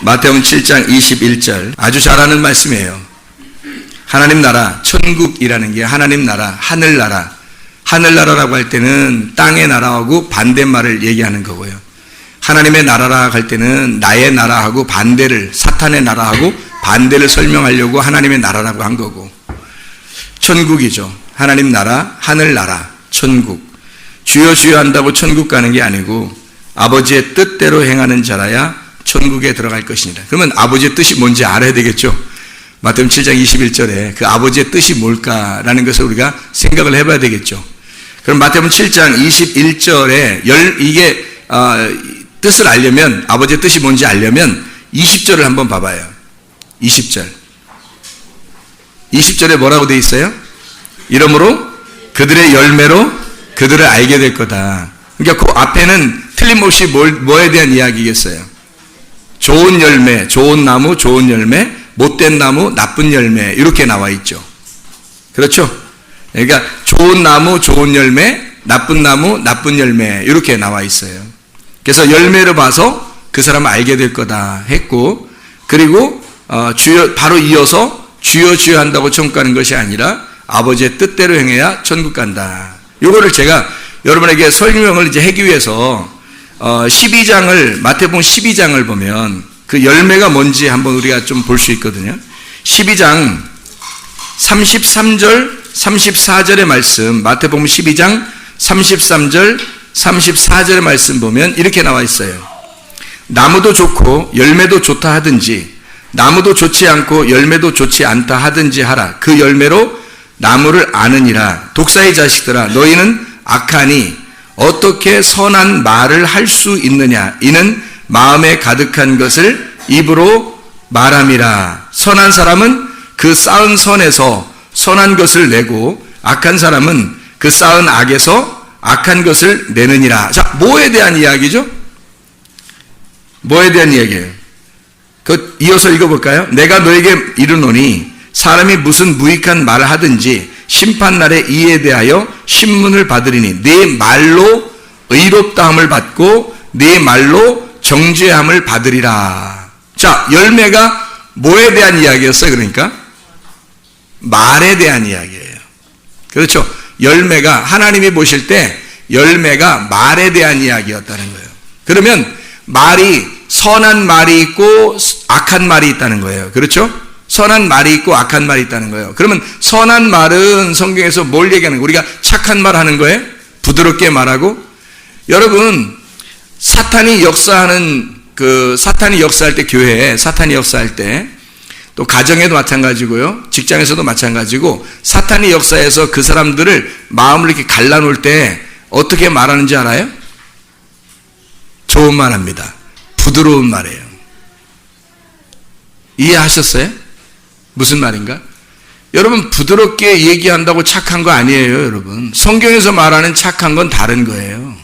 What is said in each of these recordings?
마태복음 7장 21절 아주 잘 아는 말씀이에요. 하나님 나라, 천국이라는 게 하나님 나라, 하늘나라. 하늘나라라고 할 때는 땅의 나라하고 반대말을 얘기하는 거고요. 하나님의 나라라 할 때는 나의 나라하고 반대를, 사탄의 나라하고 반대를 설명하려고 하나님의 나라라고 한 거고, 천국이죠. 하나님 나라, 하늘나라, 천국. 주여 주여 한다고 천국 가는 게 아니고 아버지의 뜻대로 행하는 자라야 천국에 들어갈 것이니라. 그러면 아버지의 뜻이 뭔지 알아야 되겠죠. 마태복음 7장 21절에 그 아버지의 뜻이 뭘까라는 것을 우리가 생각을 해봐야 되겠죠. 그럼 마태복음 7장 21절에 이게 뜻을 알려면, 아버지의 뜻이 뭔지 알려면 20절을 한번 봐봐요. 20절. 20절에 뭐라고 돼 있어요? 이러므로 그들의 열매로 그들을 알게 될 거다. 그러니까 그 앞에는 틀림없이 뭐에 대한 이야기겠어요? 좋은 열매, 좋은 나무, 좋은 열매, 못된 나무, 나쁜 열매, 이렇게 나와 있죠. 그렇죠? 그러니까 좋은 나무, 좋은 열매, 나쁜 나무, 나쁜 열매, 이렇게 나와 있어요. 그래서 열매를 봐서 그 사람을 알게 될 거다 했고, 그리고 바로 이어서 주여 주여 한다고 천국 가는 것이 아니라 아버지의 뜻대로 행해야 천국 간다. 이거를 제가 여러분에게 설명을 이제 하기 위해서 12장을, 마태복음 12장을 보면 그 열매가 뭔지 한번 우리가 좀 볼 수 있거든요. 12장 33절, 34절의 말씀, 마태복음 12장 33절, 34절의 말씀 보면 이렇게 나와 있어요. 나무도 좋고 열매도 좋다 하든지, 나무도 좋지 않고 열매도 좋지 않다 하든지 하라. 그 열매로 나무를 아느니라. 독사의 자식들아, 너희는 악하니 어떻게 선한 말을 할 수 있느냐? 이는 마음에 가득한 것을 입으로 말함이라. 선한 사람은 그 쌓은 선에서 선한 것을 내고, 악한 사람은 그 쌓은 악에서 악한 것을 내느니라. 자, 뭐에 대한 이야기죠? 뭐에 대한 이야기예요? 이어서 읽어볼까요? 내가 너에게 이르노니 사람이 무슨 무익한 말을 하든지 심판날에 이에 대하여 신문을 받으리니 네 말로 의롭다함을 받고 네 말로 정죄함을 받으리라. 자, 열매가 뭐에 대한 이야기였어요? 그러니까 말에 대한 이야기예요. 그렇죠? 열매가, 하나님이 보실 때 열매가 말에 대한 이야기였다는 거예요. 그러면 말이, 선한 말이 있고 악한 말이 있다는 거예요. 그렇죠? 선한 말이 있고 악한 말이 있다는 거예요. 그러면 선한 말은 성경에서 뭘 얘기하는 거예요? 우리가 착한 말 하는 거예요? 부드럽게 말하고? 여러분, 사탄이 역사할 때, 교회에 사탄이 역사할 때, 또 가정에도 마찬가지고요, 직장에서도 마찬가지고, 사탄이 역사해서 그 사람들을 마음을 이렇게 갈라놓을 때 어떻게 말하는지 알아요? 좋은 말 합니다. 부드러운 말이에요. 이해하셨어요? 무슨 말인가? 여러분, 부드럽게 얘기한다고 착한 거 아니에요, 여러분. 성경에서 말하는 착한 건 다른 거예요.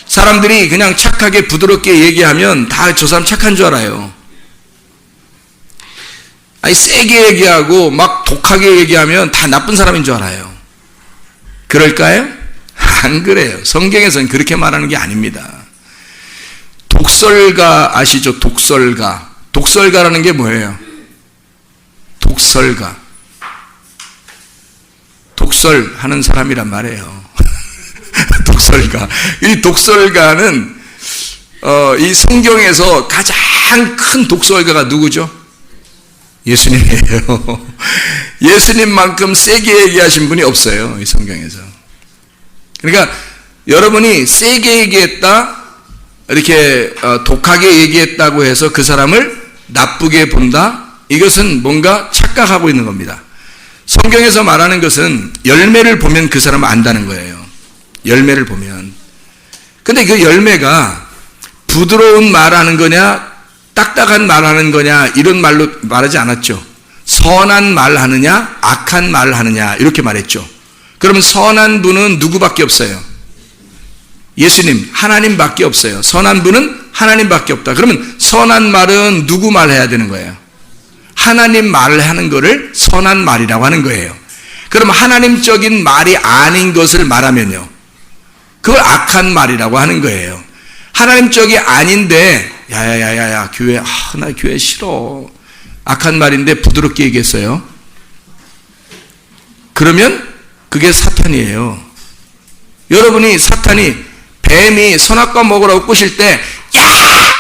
사람들이 그냥 착하게 부드럽게 얘기하면 다 저 사람 착한 줄 알아요. 아니, 세게 얘기하고 막 독하게 얘기하면 다 나쁜 사람인 줄 알아요. 그럴까요? 안 그래요. 성경에서는 그렇게 말하는 게 아닙니다. 독설가 아시죠? 독설가. 독설가라는 게 뭐예요? 독설가. 독설하는 사람이란 말이에요. 독설가. 이 독설가는 이 성경에서 가장 큰 독설가가 누구죠? 예수님이에요. 예수님만큼 세게 얘기하신 분이 없어요, 이 성경에서. 그러니까 여러분이 세게 얘기했다, 이렇게 독하게 얘기했다고 해서 그 사람을 나쁘게 본다, 이것은 뭔가 착각하고 있는 겁니다. 성경에서 말하는 것은 열매를 보면 그 사람을 안다는 거예요. 열매를 보면. 근데 그 열매가 부드러운 말하는 거냐, 딱딱한 말하는 거냐, 이런 말로 말하지 않았죠. 선한 말 하느냐, 악한 말 하느냐, 이렇게 말했죠. 그러면 선한 분은 누구밖에 없어요? 예수님, 하나님밖에 없어요. 선한 분은 하나님밖에 없다. 그러면 선한 말은 누구 말해야 되는 거예요? 하나님 말을 하는 거를 선한 말이라고 하는 거예요. 그럼 하나님적인 말이 아닌 것을 말하면요, 그걸 악한 말이라고 하는 거예요. 하나님적이 아닌데 야야야야야 교회 나 교회 싫어. 악한 말인데 부드럽게 얘기했어요. 그러면 그게 사탄이에요. 여러분이 사탄이 뱀이 선악과 먹으라고 꼬실 때 야!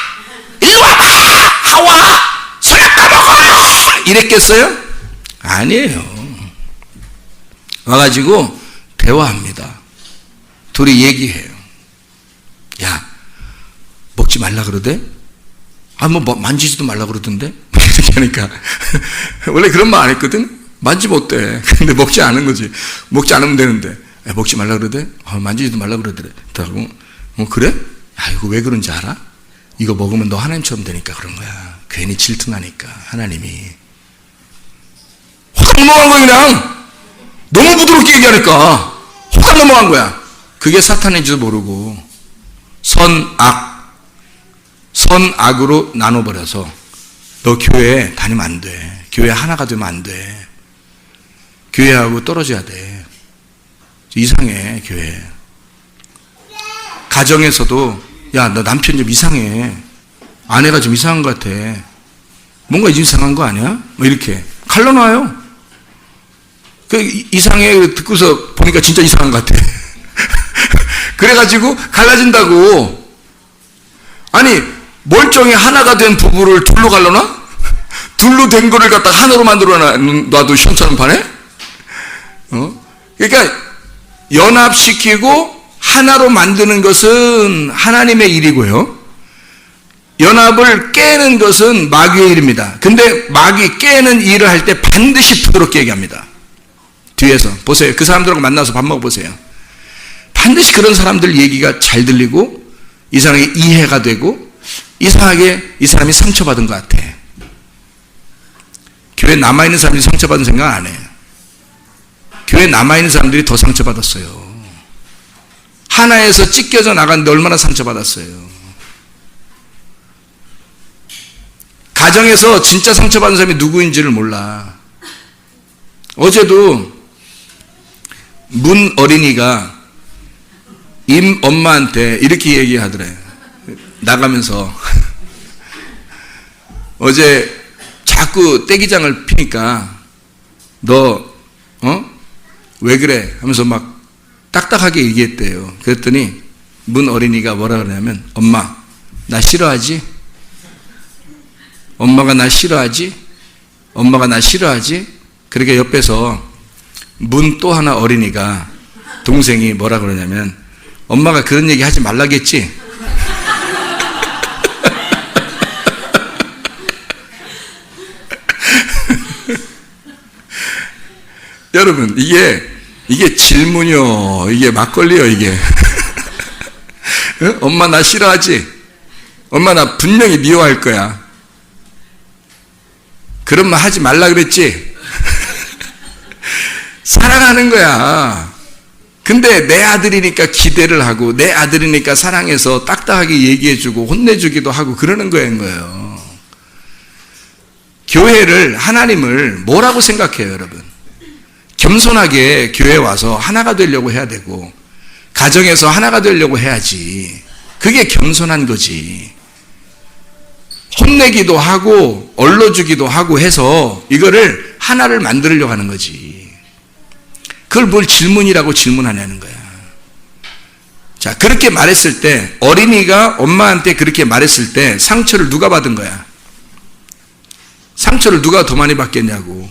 일로 와봐! 하와! 선악과 먹어! 이랬겠어요? 아니에요. 와가지고 대화합니다. 둘이 얘기해요. 야, 먹지 말라 그러대? 뭐 만지지도 말라 그러던데? 이렇게 하니까 원래 그런 말 안 했거든? 만지면 어때? 근데 먹지 않은 거지. 먹지 않으면 되는데 먹지 말라 그러대? 만지지도 말라 그러더래. 그러고 그래? 야, 이거 왜 그런지 알아? 이거 먹으면 너 하나님처럼 되니까 그런 거야. 괜히 질투나니까 하나님이. 확 넘어간 거야 그냥. 너무 부드럽게 얘기하니까 확 넘어간 거야. 그게 사탄인지도 모르고 선악으로 나눠버려서 너 교회 다니면 안 돼. 교회 하나가 되면 안 돼. 교회하고 떨어져야 돼. 이상해 교회. 가정에서도 야, 너 남편 좀 이상해. 아내가 좀 이상한 것 같아. 뭔가 이상한 거 아니야? 뭐 이렇게 갈라놔요. 이상해 듣고서 보니까 진짜 이상한 것 같아. 그래가지고 갈라진다고. 아니 멀쩡히 하나가 된 부부를 둘로 갈라놔? 둘로 된 거를 갖다 하나로 만들어 놔도 시험처럼 파네? 그러니까 연합시키고 하나로 만드는 것은 하나님의 일이고요. 연합을 깨는 것은 마귀의 일입니다. 근데 마귀 깨는 일을 할 때 반드시 부드럽게 얘기합니다. 뒤에서 보세요. 그 사람들하고 만나서 밥 먹어보세요. 반드시 그런 사람들 얘기가 잘 들리고 이상하게 이해가 되고 이상하게 이 사람이 상처받은 것 같아. 교회에 남아있는 사람들이 상처받은 생각 안 해. 교회에 남아있는 사람들이 더 상처받았어요. 하나에서 찢겨져 나갔는데 얼마나 상처받았어요. 가정에서 진짜 상처받은 사람이 누구인지를 몰라. 어제도 문 어린이가 임 엄마한테 이렇게 얘기하더래. 나가면서 어제 자꾸 떼기장을 피니까 너 왜 그래? 하면서 막 딱딱하게 얘기했대요. 그랬더니 문 어린이가 뭐라 그러냐면 엄마 나 싫어하지? 엄마가 나 싫어하지? 엄마가 나 싫어하지? 그렇게 옆에서 문 또 하나 어린이가 동생이 뭐라 그러냐면 엄마가 그런 얘기 하지 말라겠지? 여러분 이게 질문이요. 이게 막걸리요 이게. 엄마 나 싫어하지? 엄마 나 분명히 미워할 거야. 그런 말 하지 말라 그랬지? 사랑하는 거야. 근데 내 아들이니까 기대를 하고 내 아들이니까 사랑해서 딱딱하게 얘기해주고 혼내주기도 하고 그러는 거예요. 교회를 하나님을 뭐라고 생각해요 여러분? 겸손하게 교회에 와서 하나가 되려고 해야 되고 가정에서 하나가 되려고 해야지. 그게 겸손한 거지. 혼내기도 하고 얼러주기도 하고 해서 이거를 하나를 만들려고 하는 거지. 그걸 뭘 질문이라고 질문하냐는 거야. 자, 그렇게 말했을 때 어린이가 엄마한테 그렇게 말했을 때 상처를 누가 받은 거야? 상처를 누가 더 많이 받겠냐고.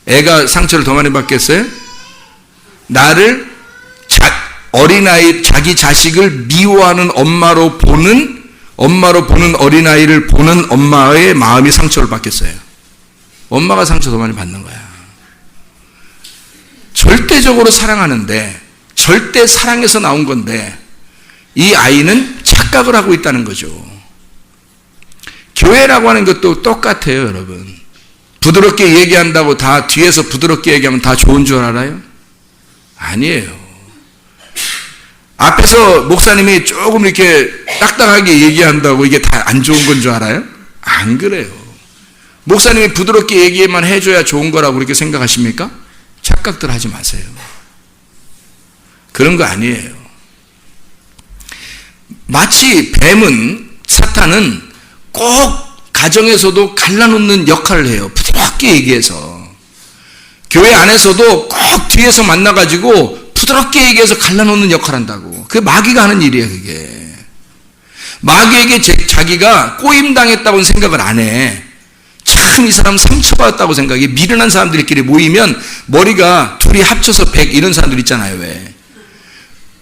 애가 상처를 더 많이 받겠어요? 나를 어린아이 자기 자식을 미워하는 엄마로 보는 어린아이를 보는 엄마의 마음이 상처를 받겠어요? 엄마가 상처 더 많이 받는 거야. 절대적으로 사랑하는데 절대 사랑에서 나온 건데 이 아이는 착각을 하고 있다는 거죠. 교회라고 하는 것도 똑같아요 여러분. 부드럽게 얘기한다고 다 뒤에서 부드럽게 얘기하면 다 좋은 줄 알아요? 아니에요. 앞에서 목사님이 조금 이렇게 딱딱하게 얘기한다고 이게 다 안 좋은 건 줄 알아요? 안 그래요. 목사님이 부드럽게 얘기만 해줘야 좋은 거라고 그렇게 생각하십니까? 착각들 하지 마세요. 그런 거 아니에요. 마치 사탄은 꼭 가정에서도 갈라놓는 역할을 해요. 부드럽게 얘기해서. 교회 안에서도 꼭 뒤에서 만나가지고 부드럽게 얘기해서 갈라놓는 역할을 한다고. 그게 마귀가 하는 일이에요, 그게. 마귀에게 자기가 꼬임당했다고는 생각을 안 해. 참 이 사람 상처받았다고 생각해. 미련한 사람들끼리 모이면 머리가 둘이 합쳐서 100 이런 사람들 있잖아요. 왜?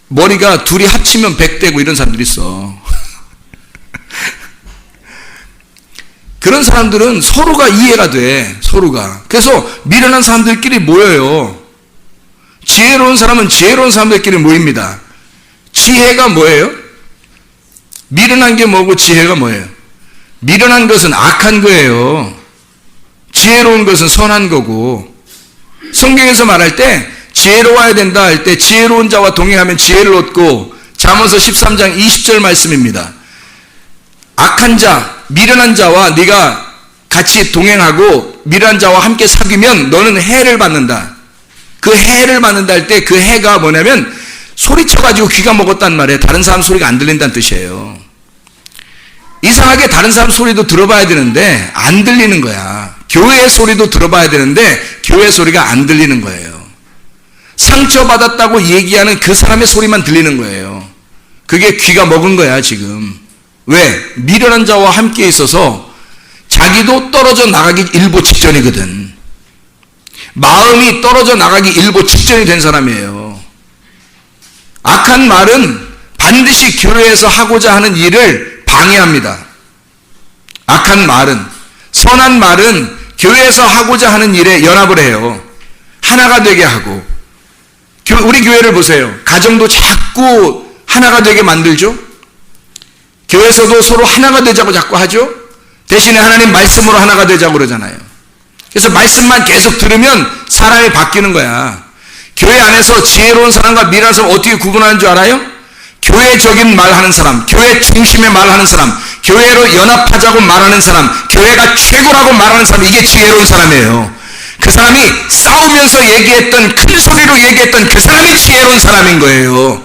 머리가 둘이 합치면 100 되고 이런 사람들 있어. 그런 사람들은 서로가 이해가 돼. 서로가. 그래서 미련한 사람들끼리 모여요. 지혜로운 사람은 지혜로운 사람들끼리 모입니다. 지혜가 뭐예요? 미련한 게 뭐고 지혜가 뭐예요? 미련한 것은 악한 거예요. 지혜로운 것은 선한 거고. 성경에서 말할 때 지혜로워야 된다 할 때 지혜로운 자와 동행하면 지혜를 얻고, 잠언서 13장 20절 말씀입니다. 악한 자, 미련한 자와 네가 같이 동행하고 미련한 자와 함께 사귀면 너는 해를 받는다. 그 해를 받는다 할 때 그 해가 뭐냐면 소리쳐가지고 귀가 먹었단 말이에요. 다른 사람 소리가 안 들린다는 뜻이에요. 이상하게 다른 사람 소리도 들어봐야 되는데 안 들리는 거야. 교회의 소리도 들어봐야 되는데 교회 소리가 안 들리는 거예요. 상처받았다고 얘기하는 그 사람의 소리만 들리는 거예요. 그게 귀가 먹은 거야 지금. 왜? 미련한 자와 함께 있어서 자기도 떨어져 나가기 일보 직전이거든. 마음이 떨어져 나가기 일보 직전이 된 사람이에요. 악한 말은 반드시 교회에서 하고자 하는 일을 방해합니다. 악한 말은. 선한 말은 교회에서 하고자 하는 일에 연합을 해요. 하나가 되게 하고. 우리 교회를 보세요. 가정도 자꾸 하나가 되게 만들죠. 교회에서도 서로 하나가 되자고 자꾸 하죠. 대신에 하나님 말씀으로 하나가 되자고 그러잖아요. 그래서 말씀만 계속 들으면 사람이 바뀌는 거야. 교회 안에서 지혜로운 사람과 미련한 사람 어떻게 구분하는 줄 알아요? 교회적인 말하는 사람, 교회 중심의 말하는 사람, 교회로 연합하자고 말하는 사람, 교회가 최고라고 말하는 사람, 이게 지혜로운 사람이에요. 그 사람이 싸우면서 얘기했던, 큰 소리로 얘기했던 그 사람이 지혜로운 사람인 거예요.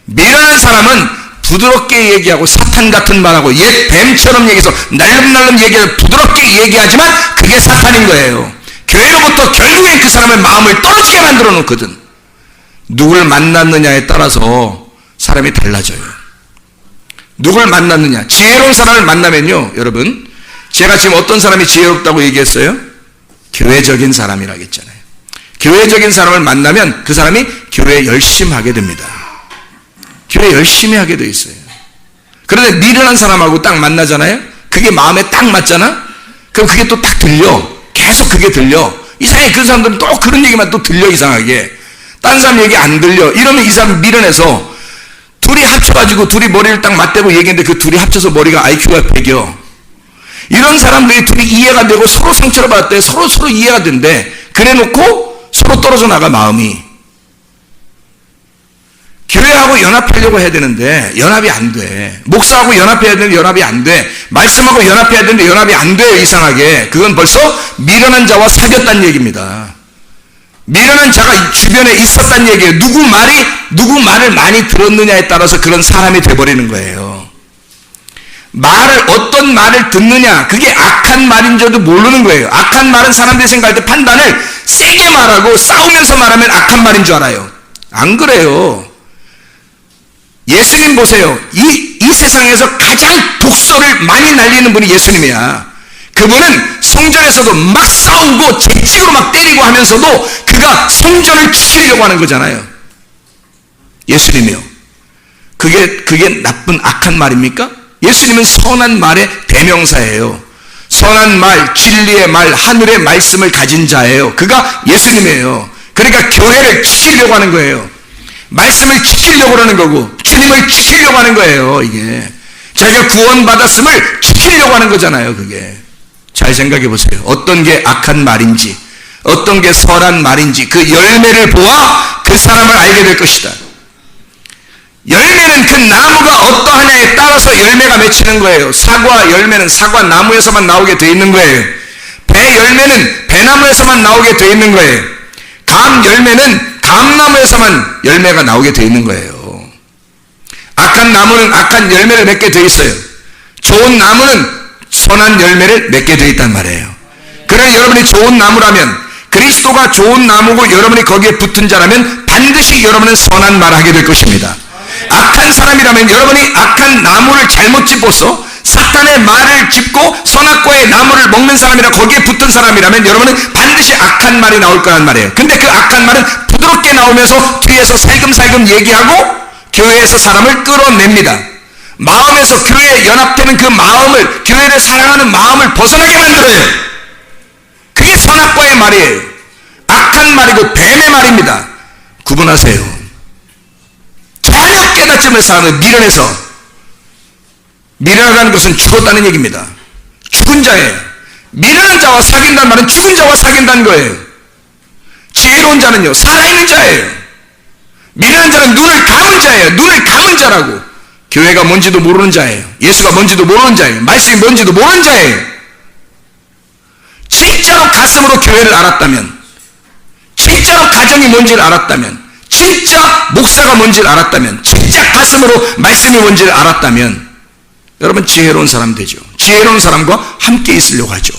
미련한 사람은 부드럽게 얘기하고 사탄 같은 말하고 옛 뱀처럼 얘기해서 날름날름 얘기해서 부드럽게 얘기하지만 그게 사탄인 거예요. 교회로부터 결국엔 그 사람의 마음을 떨어지게 만들어 놓거든. 누굴 만났느냐에 따라서 사람이 달라져요. 누굴 만났느냐. 지혜로운 사람을 만나면요, 여러분, 제가 지금 어떤 사람이 지혜롭다고 얘기했어요? 교회적인 사람이라고 했잖아요. 교회적인 사람을 만나면 그 사람이 교회 열심히 하게 됩니다. 교회 열심히 하게 돼 있어요. 그런데 미련한 사람하고 딱 만나잖아요. 그게 마음에 딱 맞잖아. 그럼 그게 또 딱 들려. 계속 그게 들려. 이상하게 그 사람들은 또 그런 얘기만 또 들려. 이상하게 딴 사람 얘기 안 들려. 이러면 이 사람 미련해서 둘이 합쳐가지고 둘이 머리를 딱 맞대고 얘기했는데 그 둘이 합쳐서 머리가 IQ가 100이요. 이런 사람들이 둘이 이해가 되고 서로 상처를 받았대. 서로 이해가 된대. 그래 놓고 서로 떨어져 나가 마음이. 교회하고 연합하려고 해야 되는데 연합이 안 돼. 목사하고 연합해야 되는데 연합이 안 돼. 말씀하고 연합해야 되는데 연합이 안 돼요. 이상하게. 그건 벌써 미련한 자와 사귀었다는 얘기입니다. 미련한 자가 주변에 있었다는 얘기예요. 누구 말을 많이 들었느냐에 따라서 그런 사람이 돼버리는 거예요. 어떤 말을 듣느냐, 그게 악한 말인 줄도 모르는 거예요. 악한 말은 사람들이 생각할 때 판단을 세게 말하고 싸우면서 말하면 악한 말인 줄 알아요. 안 그래요. 예수님 보세요. 이 세상에서 가장 독설을 많이 날리는 분이 예수님이야. 그분은 성전에서도 막 싸우고 채찍으로 막 때리고 하면서도 그가 성전을 지키려고 하는 거잖아요. 예수님이요. 그게 나쁜 악한 말입니까? 예수님은 선한 말의 대명사예요. 선한 말, 진리의 말, 하늘의 말씀을 가진 자예요. 그가 예수님이에요. 그러니까 교회를 지키려고 하는 거예요. 말씀을 지키려고 하는 거고 주님을 지키려고 하는 거예요. 이게 자기가 구원받았음을 지키려고 하는 거잖아요. 그게 잘 생각해 보세요. 어떤 게 악한 말인지 어떤 게 선한 말인지 그 열매를 보아 그 사람을 알게 될 것이다. 열매는 그 나무가 어떠하냐에 따라서 열매가 맺히는 거예요. 사과 열매는 사과 나무에서만 나오게 돼 있는 거예요. 배 열매는 배나무에서만 나오게 돼 있는 거예요. 감 열매는 감나무에서만 열매가 나오게 돼 있는 거예요. 악한 나무는 악한 열매를 맺게 돼 있어요. 좋은 나무는 선한 열매를 맺게 되어 있단 말이에요. 그러나 여러분이 좋은 나무라면, 그리스도가 좋은 나무고 여러분이 거기에 붙은 자라면 반드시 여러분은 선한 말을 하게 될 것입니다. 악한 사람이라면 여러분이 악한 나무를 잘못 짚어서 사탄의 말을 짚고 선악과의 나무를 먹는 사람이라 거기에 붙은 사람이라면 여러분은 반드시 악한 말이 나올 거란 말이에요. 근데 그 악한 말은 부드럽게 나오면서 뒤에서 살금살금 얘기하고 교회에서 사람을 끌어냅니다. 마음에서 교회에 연합되는 그 마음을, 교회를 사랑하는 마음을 벗어나게 만들어요. 그게 선악과의 말이에요. 악한 말이고 뱀의 말입니다. 구분하세요. 전혀 깨닫지 못한 사람을 미련해서, 미련하다는 것은 죽었다는 얘기입니다. 죽은 자예요. 미련한 자와 사귄다는 말은 죽은 자와 사귄다는 거예요. 지혜로운 자는요, 살아있는 자예요. 미련한 자는 눈을 감은 자예요. 눈을 감은 자라고. 교회가 뭔지도 모르는 자예요. 예수가 뭔지도 모르는 자예요. 말씀이 뭔지도 모르는 자예요. 진짜로 가슴으로 교회를 알았다면, 진짜로 가정이 뭔지를 알았다면, 진짜 목사가 뭔지를 알았다면, 진짜 가슴으로 말씀이 뭔지를 알았다면 여러분 지혜로운 사람 되죠. 지혜로운 사람과 함께 있으려고 하죠.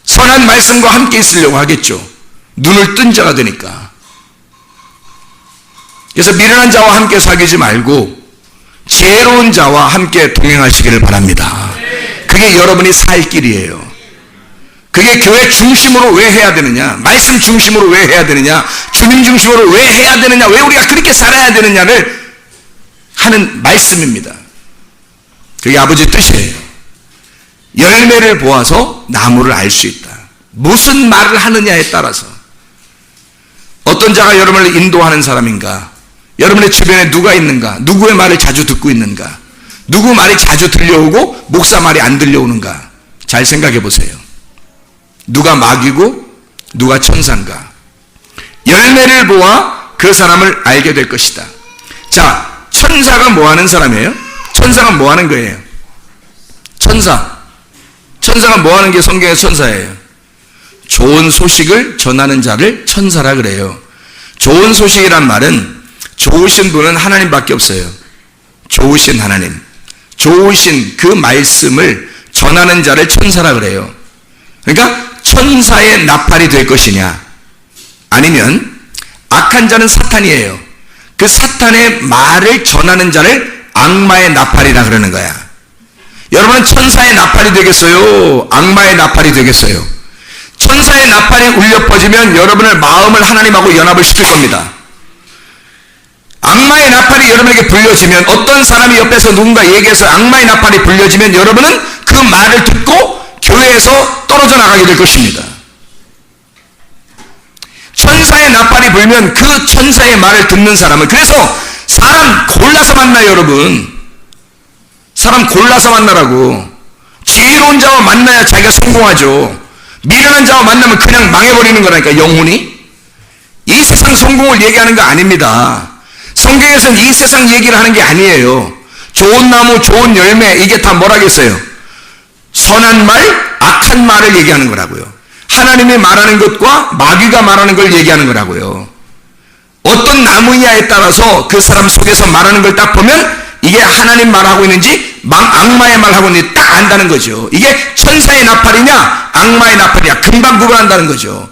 선한 말씀과 함께 있으려고 하겠죠. 눈을 뜬 자가 되니까. 그래서 미련한 자와 함께 사귀지 말고 지혜로운 자와 함께 동행하시기를 바랍니다. 그게 여러분이 살 길이에요. 그게 교회 중심으로 왜 해야 되느냐, 말씀 중심으로 왜 해야 되느냐, 주님 중심으로 왜 해야 되느냐, 왜 우리가 그렇게 살아야 되느냐를 하는 말씀입니다. 그게 아버지 뜻이에요. 열매를 보아서 나무를 알 수 있다. 무슨 말을 하느냐에 따라서. 어떤 자가 여러분을 인도하는 사람인가, 여러분의 주변에 누가 있는가, 누구의 말을 자주 듣고 있는가, 누구 말이 자주 들려오고 목사 말이 안 들려오는가, 잘 생각해 보세요. 누가 마귀고 누가 천사인가. 열매를 보아 그 사람을 알게 될 것이다. 자, 천사가 뭐 하는 사람이에요? 천사가 뭐 하는 거예요? 천사가 뭐 하는 게 성경의 천사예요? 좋은 소식을 전하는 자를 천사라 그래요. 좋은 소식이란 말은 좋으신 분은 하나님밖에 없어요. 좋으신 하나님, 좋으신 그 말씀을 전하는 자를 천사라 그래요. 그러니까 천사의 나팔이 될 것이냐, 아니면 악한 자는 사탄이에요. 그 사탄의 말을 전하는 자를 악마의 나팔이라 그러는 거야. 여러분은 천사의 나팔이 되겠어요? 악마의 나팔이 되겠어요? 천사의 나팔이 울려 퍼지면 여러분의 마음을 하나님하고 연합을 시킬 겁니다. 악마의 나팔이 여러분에게 불려지면, 어떤 사람이 옆에서 누군가 얘기해서 악마의 나팔이 불려지면 여러분은 그 말을 듣고 교회에서 떨어져 나가게 될 것입니다. 천사의 나팔이 불면 그 천사의 말을 듣는 사람은, 그래서 사람 골라서 만나요. 여러분, 사람 골라서 만나라고. 지혜로운 자와 만나야 자기가 성공하죠. 미련한 자와 만나면 그냥 망해버리는 거라니까, 영혼이. 이 세상 성공을 얘기하는 거 아닙니다. 성경에서는 이 세상 얘기를 하는 게 아니에요. 좋은 나무, 좋은 열매, 이게 다 뭐라겠어요? 선한 말, 악한 말을 얘기하는 거라고요. 하나님이 말하는 것과 마귀가 말하는 걸 얘기하는 거라고요. 어떤 나무냐에 따라서 그 사람 속에서 말하는 걸 딱 보면 이게 하나님 말하고 있는지 악마의 말하고 있는지 딱 안다는 거죠. 이게 천사의 나팔이냐 악마의 나팔이냐 금방 구분한다는 거죠.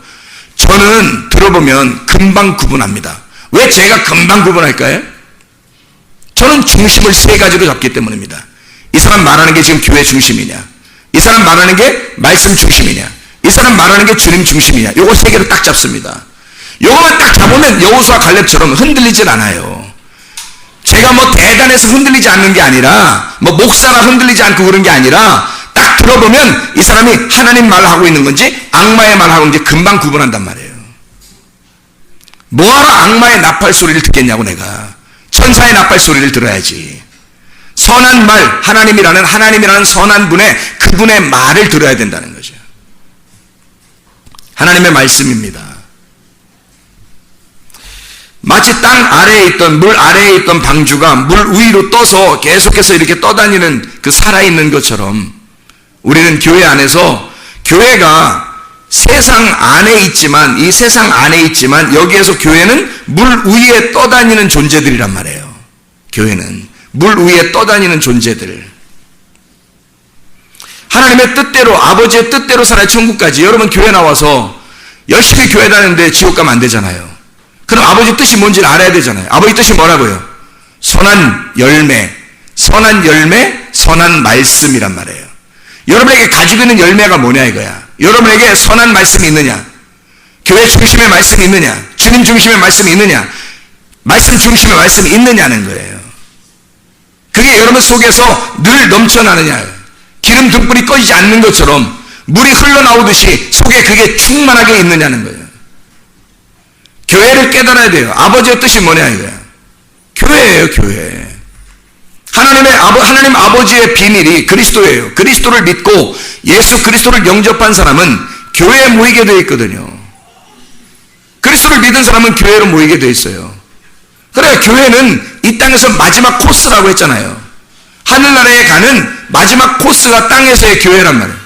저는 들어보면 금방 구분합니다. 왜 제가 금방 구분할까요? 저는 중심을 세 가지로 잡기 때문입니다. 이 사람 말하는 게 지금 교회 중심이냐, 이 사람 말하는 게 말씀 중심이냐, 이 사람 말하는 게 주님 중심이냐, 요거 세 개를 딱 잡습니다. 요거만 딱 잡으면 여호수아 갈렙처럼 흔들리질 않아요. 제가 뭐 대단해서 흔들리지 않는 게 아니라, 뭐 목사라 흔들리지 않고 그런 게 아니라, 딱 들어보면 이 사람이 하나님 말을 하고 있는 건지 악마의 말을 하고 있는지 금방 구분한단 말이에요. 뭐하러 악마의 나팔 소리를 듣겠냐고. 내가 천사의 나팔 소리를 들어야지. 선한 말, 하나님이라는 선한 분의, 그분의 말을 들어야 된다는 거죠. 하나님의 말씀입니다. 마치 땅 아래에 있던, 물 아래에 있던 방주가 물 위로 떠서 계속해서 이렇게 떠다니는 그 살아있는 것처럼, 우리는 교회 안에서, 교회가 세상 안에 있지만, 이 세상 안에 있지만 여기에서 교회는 물 위에 떠다니는 존재들이란 말이에요. 교회는 물 위에 떠다니는 존재들. 하나님의 뜻대로, 아버지의 뜻대로 살아야 천국까지. 여러분 교회 나와서 열심히 교회 다니는데 지옥 가면 안 되잖아요. 그럼 아버지 뜻이 뭔지를 알아야 되잖아요. 아버지 뜻이 뭐라고요? 선한 열매, 선한 말씀이란 말이에요. 여러분에게 가지고 있는 열매가 뭐냐 이거야. 여러분에게 선한 말씀이 있느냐? 교회 중심의 말씀이 있느냐? 주님 중심의 말씀이 있느냐? 말씀 중심의 말씀이 있느냐는 거예요. 그게 여러분 속에서 늘 넘쳐나느냐? 기름 등불이 꺼지지 않는 것처럼 물이 흘러나오듯이 속에 그게 충만하게 있느냐는 거예요. 교회를 깨달아야 돼요. 아버지의 뜻이 뭐냐 이거야. 교회예요, 교회. 하나님 아버지의 비밀이 그리스도예요. 그리스도를 믿고 예수 그리스도를 영접한 사람은 교회에 모이게 되어 있거든요. 그리스도를 믿은 사람은 교회로 모이게 되어 있어요. 그래, 교회는 이 땅에서 마지막 코스라고 했잖아요. 하늘나라에 가는 마지막 코스가 땅에서의 교회란 말이에요.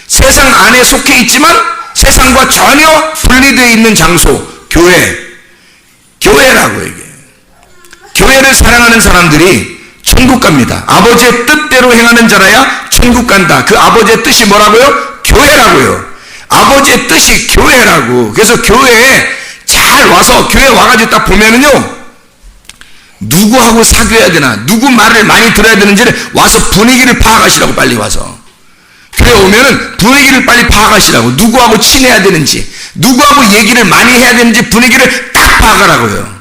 세상 안에 속해 있지만 세상과 전혀 분리되어 있는 장소, 교회라고 이게. 교회를 사랑하는 사람들이 천국 갑니다. 아버지의 뜻대로 행하는 자라야 천국 간다. 그 아버지의 뜻이 뭐라고요? 교회라고요. 아버지의 뜻이 교회라고. 그래서 교회에 잘 와서 교회 와가지고 딱 보면은요, 누구하고 사귀어야 되나, 누구 말을 많이 들어야 되는지를 와서 분위기를 파악하시라고. 빨리 와서 교회 오면은 분위기를 빨리 파악하시라고. 누구하고 친해야 되는지, 누구하고 얘기를 많이 해야 되는지 분위기를 딱 파악하라고요.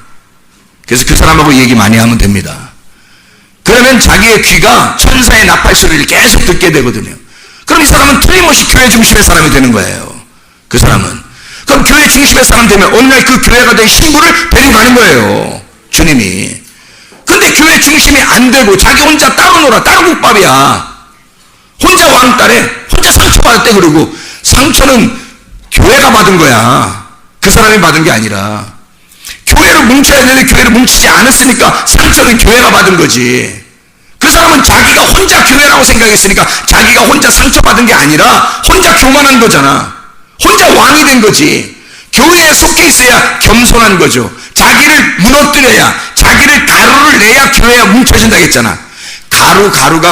그래서 그 사람하고 얘기 많이 하면 됩니다. 그러면 자기의 귀가 천사의 나팔 소리를 계속 듣게 되거든요. 그럼 이 사람은 틀림없이 교회 중심의 사람이 되는 거예요. 그 사람은. 그럼 교회 중심의 사람 되면 어느 날 그 교회가 된 신부를 데리고 가는 거예요, 주님이. 근데 교회 중심이 안 되고 자기 혼자 따로 놀아, 따로 국밥이야. 혼자 왕따래, 혼자 상처받았대. 그러고 상처는 교회가 받은 거야, 그 사람이 받은 게 아니라. 교회를 뭉쳐야 되는데 교회를 뭉치지 않았으니까 상처는 교회가 받은 거지. 그 사람은 자기가 혼자 교회라고 생각했으니까 자기가 혼자 상처받은 게 아니라 혼자 교만한 거잖아. 혼자 왕이 된 거지. 교회에 속해 있어야 겸손한 거죠. 자기를 무너뜨려야, 자기를 가루를 내야 교회가 뭉쳐진다 했잖아. 가루가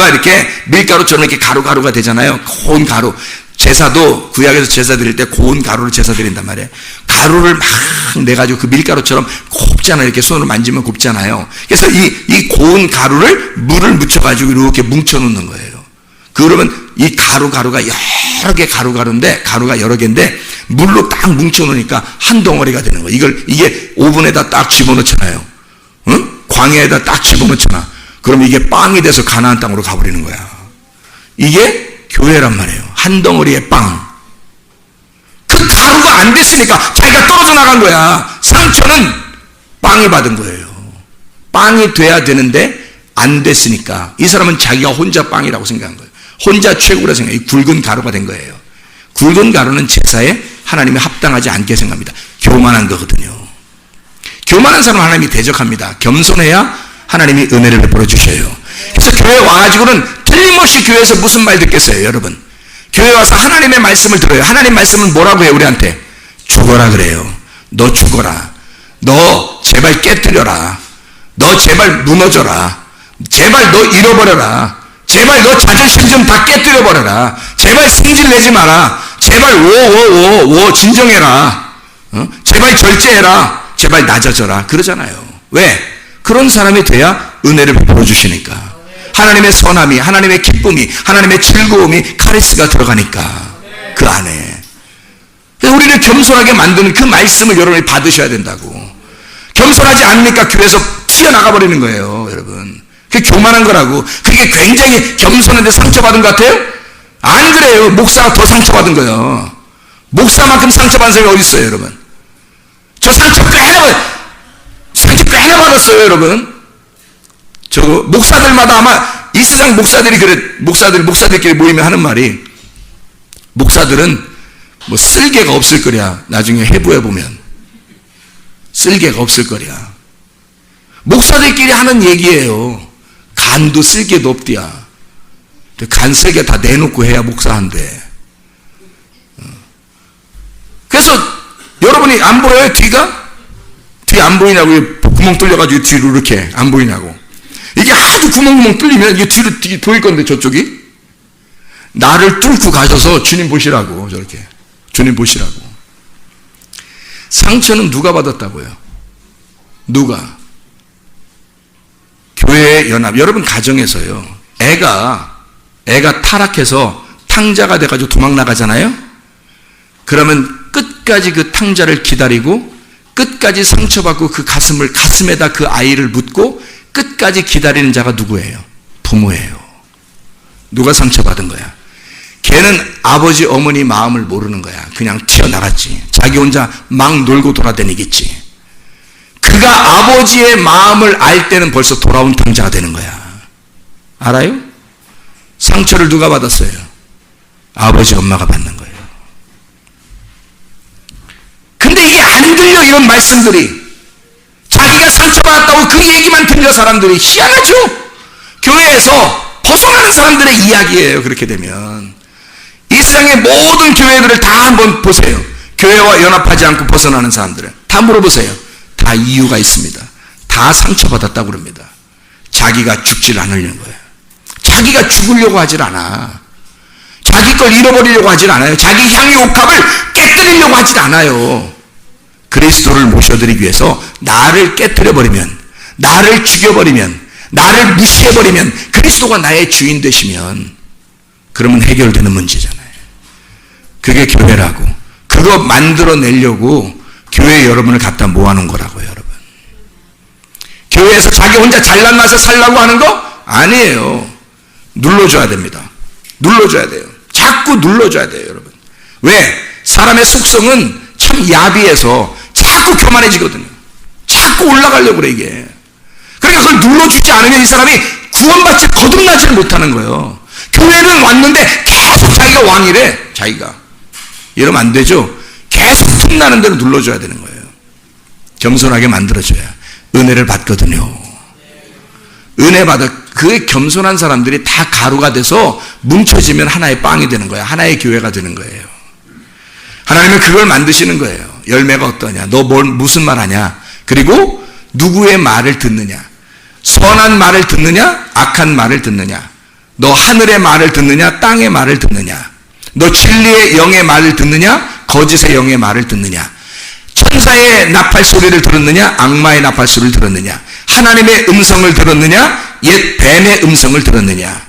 이렇게 밀가루처럼 이렇게 가루가 되잖아요. 고운 가루. 제사도 구약에서 제사 드릴 때 고운 가루를 제사 드린단 말이에요. 가루를 막 내가지고 그 밀가루처럼 곱잖아요. 이렇게 손으로 만지면 곱잖아요. 그래서 이 고운 가루를 물을 묻혀가지고 이렇게 뭉쳐놓는 거예요. 그러면 이 가루가 여러 개 가루인데, 가루가 여러 개인데 물로 딱 뭉쳐놓으니까 한 덩어리가 되는 거예요. 이게 오븐에다 딱 집어넣잖아요. 응? 광야에다 딱 집어넣잖아. 그럼 이게 빵이 돼서 가나안 땅으로 가버리는 거야. 이게 교회란 말이에요. 한 덩어리의 빵. 그 가루가 안 됐으니까 자기가 떨어져 나간 거야. 상처는 빵이 받은 거예요. 빵이 돼야 되는데 안 됐으니까 이 사람은 자기가 혼자 빵이라고 생각한 거예요. 혼자 최고라 생각해요. 굵은 가루가 된 거예요. 굵은 가루는 제사에 하나님이 합당하지 않게 생각합니다. 교만한 거거든요. 교만한 사람은 하나님이 대적합니다. 겸손해야 하나님이 은혜를 베풀어 주셔요. 그래서 교회 와가지고는 틀림없이 교회에서 무슨 말 듣겠어요, 여러분? 교회 와서 하나님의 말씀을 들어요. 하나님 말씀은 뭐라고 해요, 우리한테? 죽어라 그래요. 너 죽어라. 너 제발 깨뜨려라. 너 제발 무너져라. 제발 너 잃어버려라. 제발 너 자존심 좀 다 깨뜨려버려라. 제발 승질 내지 마라. 제발 진정해라. 제발 절제해라. 제발 낮아져라. 그러잖아요. 왜? 그런 사람이 돼야 은혜를 베풀어 주시니까. 하나님의 선함이, 하나님의 기쁨이, 하나님의 즐거움이, 카리스가 들어가니까 그 안에. 우리를 겸손하게 만드는 그 말씀을 여러분이 받으셔야 된다고. 겸손하지 않으니까 교회에서 튀어나가 버리는 거예요, 여러분. 그게 교만한 거라고. 그게 굉장히 겸손한데 상처받은 것 같아요? 안 그래요. 목사가 더 상처받은 거예요. 목사만큼 상처받은 사람이 어디 있어요, 여러분? 저 상처 꽤나 받았어요, 여러분. 저 목사들마다 아마 이 세상 목사들이 그래. 목사들끼리 모이면 하는 말이, 목사들은 뭐 쓸개가 없을 거야. 나중에 해부해 보면 쓸개가 없을 거야. 목사들끼리 하는 얘기예요. 간도 쓸개도 없디야. 간 쓸개 다 내놓고 해야 목사한데. 그래서 여러분이 안 보여요? 뒤가? 뒤 안 보이냐고. 구멍 뚫려가지고 뒤로 이렇게 안 보이냐고. 이게 아주 구멍 뚫리면 이게 뒤로 보일 건데, 저쪽이 나를 뚫고 가셔서 주님 보시라고, 저렇게. 주님 보시라고. 상처는 누가 받았다고요? 누가? 교회의 연합. 여러분 가정에서요. 애가 타락해서 탕자가 돼가지고 도망 나가잖아요? 그러면 끝까지 그 탕자를 기다리고 끝까지 상처받고 그 가슴에다 그 아이를 묻고 끝까지 기다리는 자가 누구예요? 부모예요. 누가 상처받은 거야? 걔는 아버지 어머니 마음을 모르는 거야. 그냥 튀어나갔지. 자기 혼자 막 놀고 돌아다니겠지. 그가 아버지의 마음을 알 때는 벌써 돌아온 탕자가 되는 거야. 알아요? 상처를 누가 받았어요? 아버지 엄마가 받는 거예요. 근데 이게 안 들려, 이런 말씀들이. 자기가 상처받았다고 그 얘기만 들려 사람들이. 희한하죠? 교회에서 벗어나는 사람들의 이야기예요. 그렇게 되면 이 세상의 모든 교회들을 다 한번 보세요. 교회와 연합하지 않고 벗어나는 사람들을 다 물어보세요. 다 이유가 있습니다. 다 상처받았다고 그럽니다. 자기가 죽질 않으려는 거예요. 자기가 죽으려고 하질 않아. 자기 걸 잃어버리려고 하질 않아요. 자기 향의 옥합을 깨뜨리려고 하질 않아요. 그리스도를 모셔드리기 위해서 나를 깨뜨려버리면, 나를 죽여버리면, 나를 무시해버리면, 그리스도가 나의 주인 되시면 그러면 해결되는 문제잖아요. 그게 교회라고. 그거 만들어내려고 교회 여러분을 갖다 모아놓은 거라고요, 여러분. 교회에서 자기 혼자 잘난 맛에 살라고 하는 거? 아니에요. 눌러줘야 됩니다. 눌러줘야 돼요. 자꾸 눌러줘야 돼요, 여러분. 왜? 사람의 속성은 참 야비해서 자꾸 교만해지거든요. 자꾸 올라가려고 그래, 이게. 그러니까 그걸 눌러주지 않으면 이 사람이 구원받지 거듭나지를 못하는 거예요. 교회는 왔는데 계속 자기가 왕이래, 자기가. 이러면 안 되죠. 계속 틈나는 대로 눌러줘야 되는 거예요. 겸손하게 만들어줘야 은혜를 받거든요. 은혜 받아. 그 겸손한 사람들이 다 가루가 돼서 뭉쳐지면 하나의 빵이 되는 거야. 하나의 교회가 되는 거예요. 하나님은 그걸 만드시는 거예요. 열매가 어떠냐? 너 무슨 말 하냐? 그리고 누구의 말을 듣느냐? 선한 말을 듣느냐? 악한 말을 듣느냐? 너 하늘의 말을 듣느냐? 땅의 말을 듣느냐? 너 진리의 영의 말을 듣느냐? 거짓의 영의 말을 듣느냐? 천사의 나팔 소리를 들었느냐? 악마의 나팔 소리를 들었느냐? 하나님의 음성을 들었느냐? 옛 뱀의 음성을 들었느냐?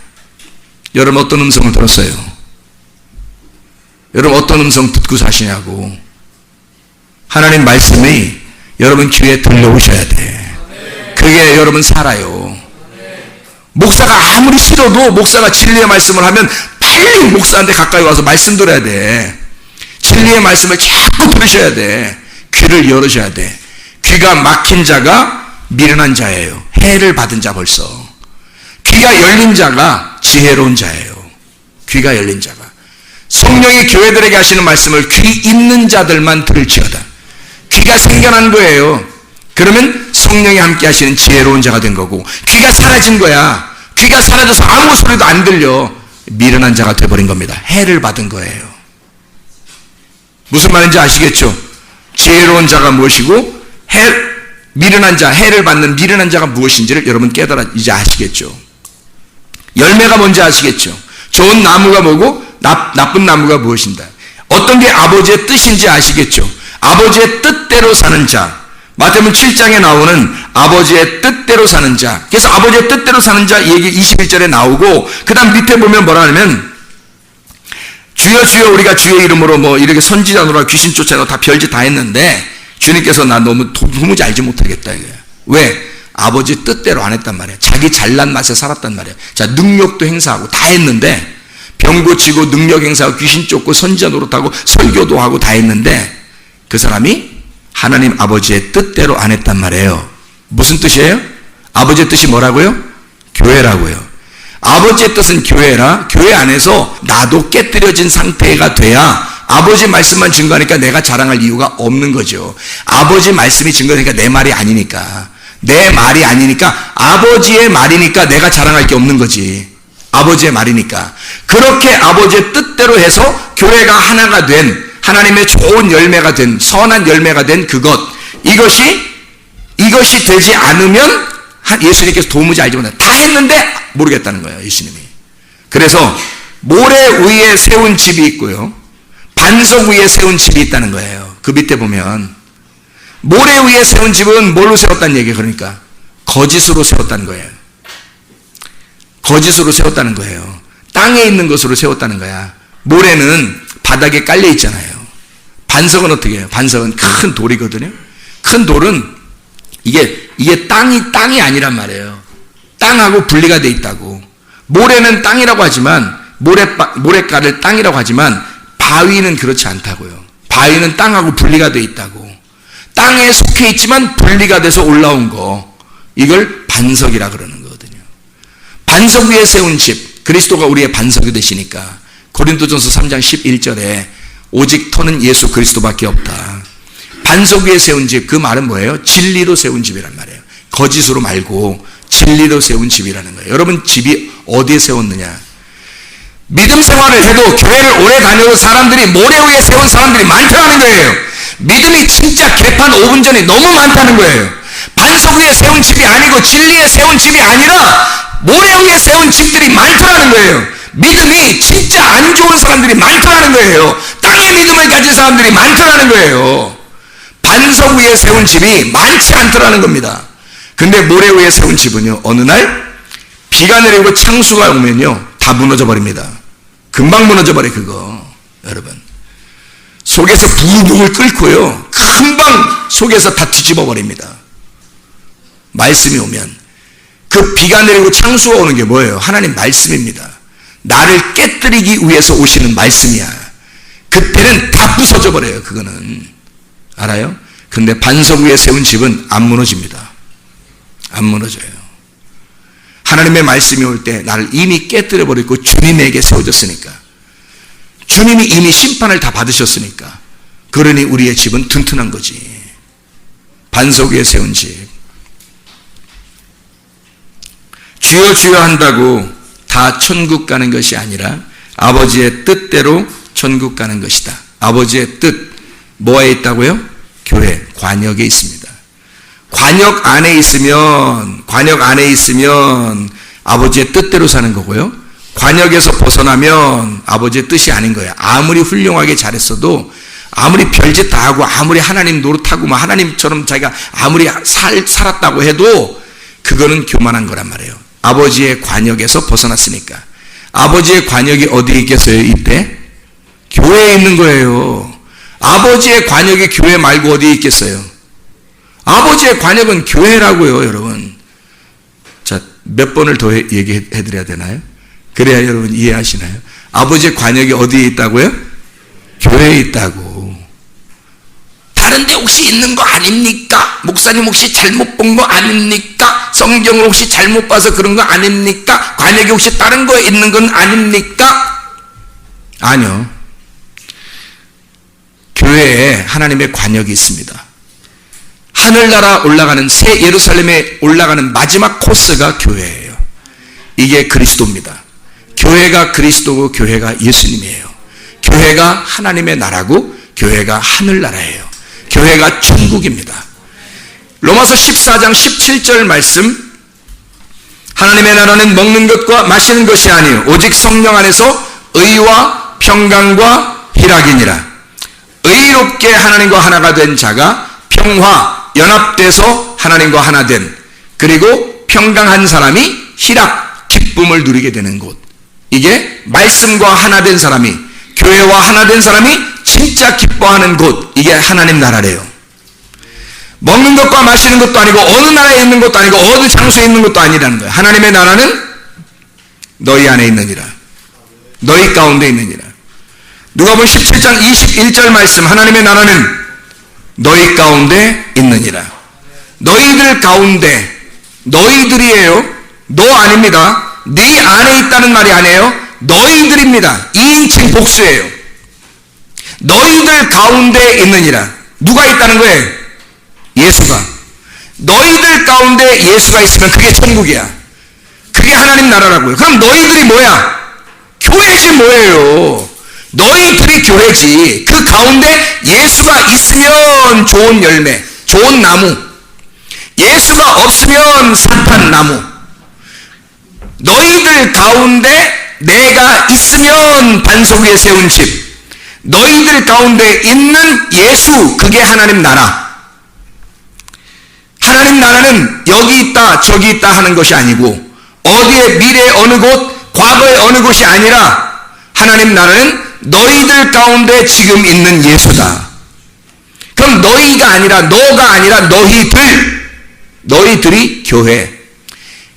여러분 어떤 음성을 들었어요? 여러분 어떤 음성 듣고 사시냐고. 하나님 말씀이 여러분 귀에 들려오셔야 돼. 그게 여러분 살아요. 목사가 아무리 싫어도 목사가 진리의 말씀을 하면 빨리 목사한테 가까이 와서 말씀 들어야 돼. 진리의 말씀을 자꾸 들으셔야 돼. 귀를 열으셔야 돼. 귀가 막힌 자가 미련한 자예요. 해를 받은 자 벌써. 귀가 열린 자가 지혜로운 자예요. 귀가 열린 자가. 성령이 교회들에게 하시는 말씀을 귀 있는 자들만 들을지어다. 귀가 생겨난 거예요. 그러면 성령이 함께 하시는 지혜로운 자가 된 거고, 귀가 사라진 거야. 귀가 사라져서 아무 소리도 안 들려. 미련한 자가 돼버린 겁니다. 해를 받은 거예요. 무슨 말인지 아시겠죠? 지혜로운 자가 무엇이고 미련한 자, 해를 받는 미련한 자가 무엇인지를 여러분 깨달아 이제 아시겠죠? 열매가 뭔지 아시겠죠? 좋은 나무가 뭐고 나쁜 나무가 무엇인가? 어떤 게 아버지의 뜻인지 아시겠죠? 아버지의 뜻대로 사는 자. 마태복음 7장에 나오는 아버지의 뜻대로 사는 자. 그래서 아버지의 뜻대로 사는 자 얘기 21절에 나오고, 그 다음 밑에 보면 뭐라 하냐면, 주여 주여 우리가 주의 이름으로 뭐 이렇게 선지자 노라 귀신 쫓아내고 다 별짓 다 했는데 주님께서 나 너무 도무지 알지 못하겠다 이거야. 왜? 아버지 뜻대로 안 했단 말이야. 자기 잘난 맛에 살았단 말이야. 자, 능력도 행사하고 다 했는데, 병 고치고 능력 행사하고 귀신 쫓고 선지자 노릇하고 설교도 하고 다 했는데 그 사람이 하나님 아버지의 뜻대로 안 했단 말이에요. 무슨 뜻이에요? 아버지의 뜻이 뭐라고요? 교회라고요. 아버지의 뜻은 교회라. 교회 안에서 나도 깨뜨려진 상태가 돼야 아버지 말씀만 증거하니까 내가 자랑할 이유가 없는 거죠. 아버지 말씀이 증거하니까 내 말이 아니니까. 내 말이 아니니까 아버지의 말이니까 내가 자랑할 게 없는 거지. 아버지의 말이니까. 그렇게 아버지의 뜻대로 해서 교회가 하나가 된, 하나님의 좋은 열매가 된, 선한 열매가 된 그것, 이것이 되지 않으면 예수님께서 도무지 알지 못한다. 다 했는데 모르겠다는 거예요, 예수님이. 그래서 모래 위에 세운 집이 있고요. 반석 위에 세운 집이 있다는 거예요. 그 밑에 보면 모래 위에 세운 집은 뭘로 세웠다는 얘기예요. 그러니까 거짓으로 세웠다는 거예요. 거짓으로 세웠다는 거예요. 땅에 있는 것으로 세웠다는 거야. 모래는 바닥에 깔려 있잖아요. 반석은 어떻게 해요? 반석은 큰 돌이거든요. 큰 돌은 이게 땅이 아니란 말이에요. 땅하고 분리가 돼 있다고. 모래는 땅이라고 하지만 모래가를 땅이라고 하지만 바위는 그렇지 않다고요. 바위는 땅하고 분리가 돼 있다고. 땅에 속해 있지만 분리가 돼서 올라온 거, 이걸 반석이라 그러는 거거든요. 반석 위에 세운 집, 그리스도가 우리의 반석이 되시니까 고린도전서 3장 11절에 오직 터는 예수 그리스도밖에 없다. 반석 위에 세운 집, 그 말은 뭐예요? 진리로 세운 집이란 말이에요. 거짓으로 말고 진리로 세운 집이라는 거예요. 여러분, 집이 어디에 세웠느냐? 믿음 생활을 해도 교회를 오래 다녀도 사람들이 모래 위에 세운 사람들이 많다는 거예요. 믿음이 진짜 개판 5분 전이 너무 많다는 거예요. 반석 위에 세운 집이 아니고 진리에 세운 집이 아니라 모래 위에 세운 집들이 많다는 거예요. 믿음이 진짜 안 좋은 사람들이 많다는 거예요. 땅의 믿음을 가진 사람들이 많다는 거예요. 반석 위에 세운 집이 많지 않더라는 겁니다. 근데 모래 위에 세운 집은요, 어느 날 비가 내리고 창수가 오면요 다 무너져 버립니다. 금방 무너져 버려. 그거 여러분 속에서 부글부글 끓고요 금방 속에서 다 뒤집어 버립니다. 말씀이 오면 그 비가 내리고 창수가 오는 게 뭐예요? 하나님 말씀입니다. 나를 깨뜨리기 위해서 오시는 말씀이야. 그때는 다 부서져 버려요. 그거는 알아요? 근데 반석 위에 세운 집은 안 무너집니다. 안 무너져요. 하나님의 말씀이 올 때 나를 이미 깨뜨려 버리고 주님에게 세워졌으니까, 주님이 이미 심판을 다 받으셨으니까, 그러니 우리의 집은 튼튼한 거지. 반석 위에 세운 집. 주여 주여 한다고 다 천국 가는 것이 아니라 아버지의 뜻대로 천국 가는 것이다. 아버지의 뜻 뭐에 있다고요? 교회, 관역에 있습니다. 관역 안에 있으면 아버지의 뜻대로 사는 거고요. 관역에서 벗어나면 아버지의 뜻이 아닌 거예요. 아무리 훌륭하게 잘했어도, 아무리 별짓 다 하고, 아무리 하나님 노릇하고 하나님처럼 자기가 아무리 살았다고 해도 그거는 교만한 거란 말이에요. 아버지의 관역에서 벗어났으니까. 아버지의 관역이 어디에 있겠어요? 이때 교회에 있는 거예요. 아버지의 관역이 교회 말고 어디에 있겠어요? 아버지의 관역은 교회라고요, 여러분. 자, 몇 번을 더 얘기해 드려야 되나요? 그래야 여러분 이해하시나요? 아버지의 관역이 어디에 있다고요? 교회에 있다고. 다른 데 혹시 있는 거 아닙니까? 목사님 혹시 잘못 본 거 아닙니까? 성경을 혹시 잘못 봐서 그런 거 아닙니까? 관역이 혹시 다른 거에 있는 건 아닙니까? 아니요. 교회에 하나님의 관역이 있습니다. 하늘나라 올라가는, 새 예루살렘에 올라가는 마지막 코스가 교회예요. 이게 그리스도입니다. 교회가 그리스도고 교회가 예수님이에요. 교회가 하나님의 나라고 교회가 하늘나라예요. 교회가 천국입니다. 로마서 14장 17절 말씀, 하나님의 나라는 먹는 것과 마시는 것이 아니요 오직 성령 안에서 의와 평강과 희락이니라. 의롭게 하나님과 하나가 된 자가 평화, 연합돼서 하나님과 하나 된, 그리고 평강한 사람이 희락, 기쁨을 누리게 되는 곳. 이게 말씀과 하나 된 사람이, 교회와 하나 된 사람이 진짜 기뻐하는 곳, 이게 하나님 나라래요. 먹는 것과 마시는 것도 아니고 어느 나라에 있는 것도 아니고 어느 장소에 있는 것도 아니라는 거예요. 하나님의 나라는 너희 안에 있느니라. 너희 가운데 있느니라. 누가복음 17장 21절 말씀, 하나님의 나라는 너희 가운데 있느니라. 너희들 가운데, 너희들이에요. 너 아닙니다. 네 안에 있다는 말이 아니에요. 너희들입니다. 2인칭 복수예요. 너희들 가운데 있느니라. 누가 있다는 거예요? 예수가. 너희들 가운데 예수가 있으면 그게 천국이야. 그게 하나님 나라라고요. 그럼 너희들이 뭐야? 교회지 뭐예요? 너희들이 교회지. 그 가운데 예수가 있으면 좋은 열매, 좋은 나무. 예수가 없으면 사탄 나무. 너희들 가운데 내가 있으면 반석 위에 세운 집, 너희들 가운데 있는 예수, 그게 하나님 나라. 하나님 나라는 여기 있다 저기 있다 하는 것이 아니고, 어디에 미래 어느 곳, 과거의 어느 곳이 아니라, 하나님 나라는 너희들 가운데 지금 있는 예수다. 그럼 너희가 아니라, 너가 아니라 너희들이 교회,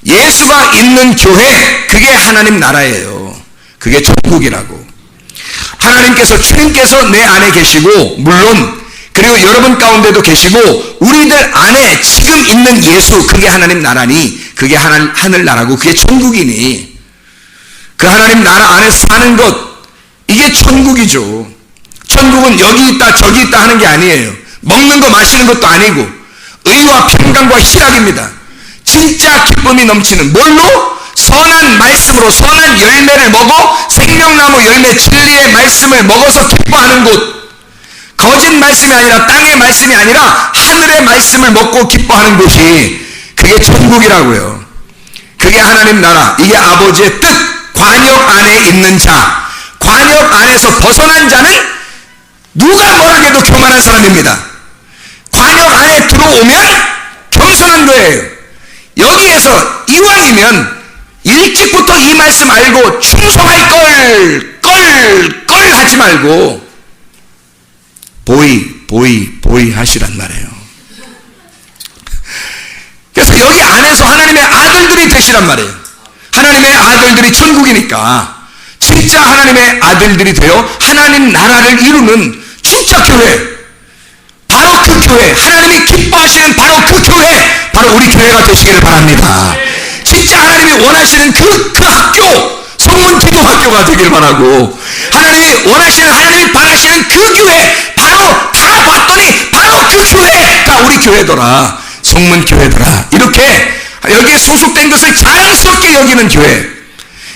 예수가 있는 교회, 그게 하나님 나라예요. 그게 천국이라고. 하나님께서, 주님께서 내 안에 계시고, 물론 그리고 여러분 가운데도 계시고, 우리들 안에 지금 있는 예수, 그게 하나님 나라니, 그게 하늘 나라고, 그게 천국이니, 그 하나님 나라 안에 사는 것, 이게 천국이죠. 천국은 여기 있다 저기 있다 하는 게 아니에요. 먹는 거 마시는 것도 아니고, 의와 평강과 희락입니다. 진짜 기쁨이 넘치는, 뭘로? 선한 말씀으로 선한 열매를 먹어 생명나무 열매 진리의 말씀을 먹어서 기뻐하는 곳. 거짓 말씀이 아니라, 땅의 말씀이 아니라 하늘의 말씀을 먹고 기뻐하는 곳이, 그게 천국이라고요. 그게 하나님 나라, 이게 아버지의 뜻. 관역 안에 있는 자, 관역 안에서 벗어난 자는 누가 뭐라 해도 교만한 사람입니다. 관역 안에 들어오면 겸손한 거예요. 여기에서 이왕이면 일찍부터 이 말씀 알고 충성할 걸 하지 말고 보이 하시란 말이에요. 그래서 여기 안에서 하나님의 아들들이 되시란 말이에요. 하나님의 아들들이 천국이니까 진짜 하나님의 아들들이 되어 하나님 나라를 이루는 진짜 교회, 바로 그 교회, 하나님이 기뻐하시는 바로 그 교회, 바로 우리 교회가 되시기를 바랍니다. 진짜 하나님이 원하시는 그 학교, 성문 기도학교가 되길 바라고, 하나님이 원하시는, 하나님이 바라시는 그 교회, 바로 다 봤더니 바로 그 교회가 우리 교회더라, 성문 교회더라. 이렇게 여기에 소속된 것을 자랑스럽게 여기는 교회,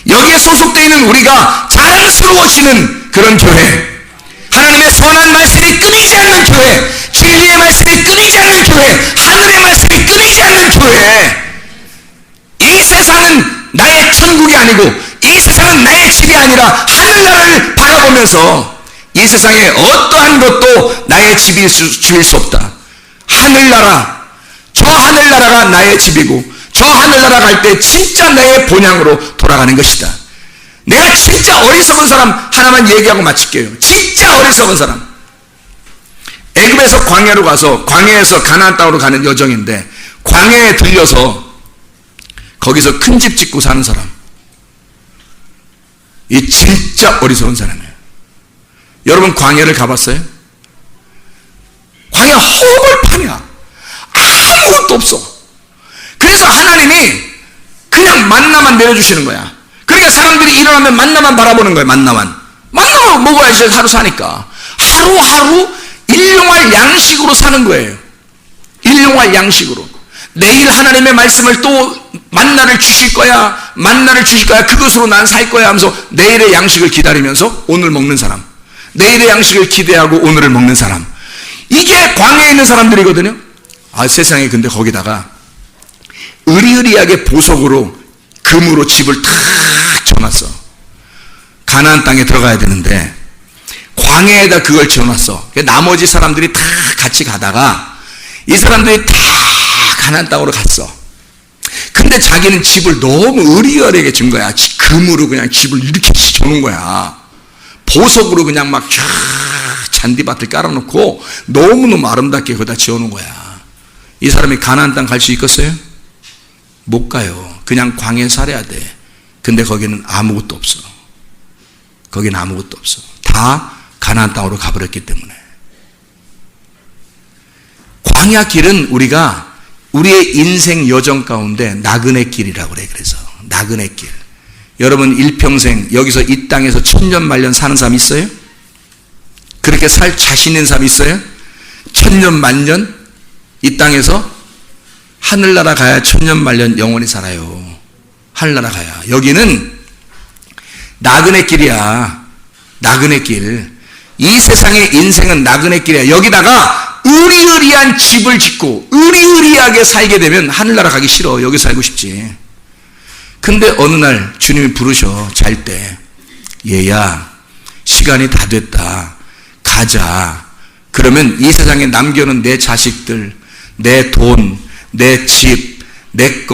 여기에 소속되어 있는 우리가 자랑스러워지는 그런 교회, 하나님의 선한 말씀이 끊이지 않는 교회, 진리의 말씀이 끊이지 않는 교회, 하늘의 말씀이 끊이지 않는 교회. 이 세상은 나의 천국이 아니고, 이 세상은 나의 집이 아니라 하늘나라를 바라보면서 이 세상에 어떠한 것도 나의 집이 주일 수 없다. 하늘나라, 저 하늘나라가 나의 집이고, 저 하늘나라 갈 때 진짜 나의 본향으로 돌아가는 것이다. 내가 진짜 어리석은 사람 하나만 얘기하고 마칠게요. 진짜 어리석은 사람. 애굽에서 광야로 가서, 광야에서 가나안 땅으로 가는 여정인데, 광야에 들려서 거기서 큰 집 짓고 사는 사람, 이 진짜 어리석은 사람이에요. 여러분 광야를 가봤어요? 광야 허벌판이야. 아무것도 없어. 그래서 하나님이 그냥 만나만 내려주시는 거야. 그러니까 사람들이 일어나면 만나만 바라보는 거예요. 만나만 먹어야지 하루 사니까. 하루하루 일용할 양식으로 사는 거예요. 일용할 양식으로. 내일 하나님의 말씀을 또 만나를 주실 거야, 그것으로 난 살 거야 하면서 내일의 양식을 기다리면서 오늘 먹는 사람, 내일의 양식을 기대하고 오늘을 먹는 사람, 이게 광야에 있는 사람들이거든요. 세상에. 근데 거기다가 으리으리하게 보석으로, 금으로 집을 탁 쳐놨어. 가나안 땅에 들어가야 되는데 광야에다 그걸 지어놨어. 나머지 사람들이 다 같이 가다가 이 사람들이 다 가나안 땅으로 갔어. 근데 자기는 집을 너무 으리으리하게 진 거야. 금으로 그냥 집을 이렇게 지어놓은 거야. 보석으로 그냥 막 잔디밭을 깔아놓고 너무너무 아름답게 거기다 지어놓은 거야. 이 사람이 가나안 땅 갈 수 있겠어요? 못 가요. 그냥 광야에 살아야 돼. 근데 거기는 아무것도 없어. 거기는 아무것도 없어. 다 가나안 땅으로 가버렸기 때문에. 광야 길은 우리가 우리의 인생 여정 가운데 나그네 길이라고 그래. 그래서 나그네 길. 여러분 일평생 여기서 이 땅에서 천년만년 사는 사람 있어요? 그렇게 살 자신 있는 사람 있어요? 천년만년 이 땅에서 하늘나라 가야 천년만년 영원히 살아요. 하늘나라 가야. 여기는 나그네 길이야. 나그네 길. 이 세상의 인생은 나그네 길이야. 여기다가 으리으리한 집을 짓고 으리으리하게 살게 되면 하늘나라 가기 싫어. 여기 살고 싶지. 근데 어느 날 주님이 부르셔, 잘 때. 얘야, 시간이 다 됐다. 가자. 그러면 이 세상에 남겨놓은 내 자식들, 내 돈, 내 집, 내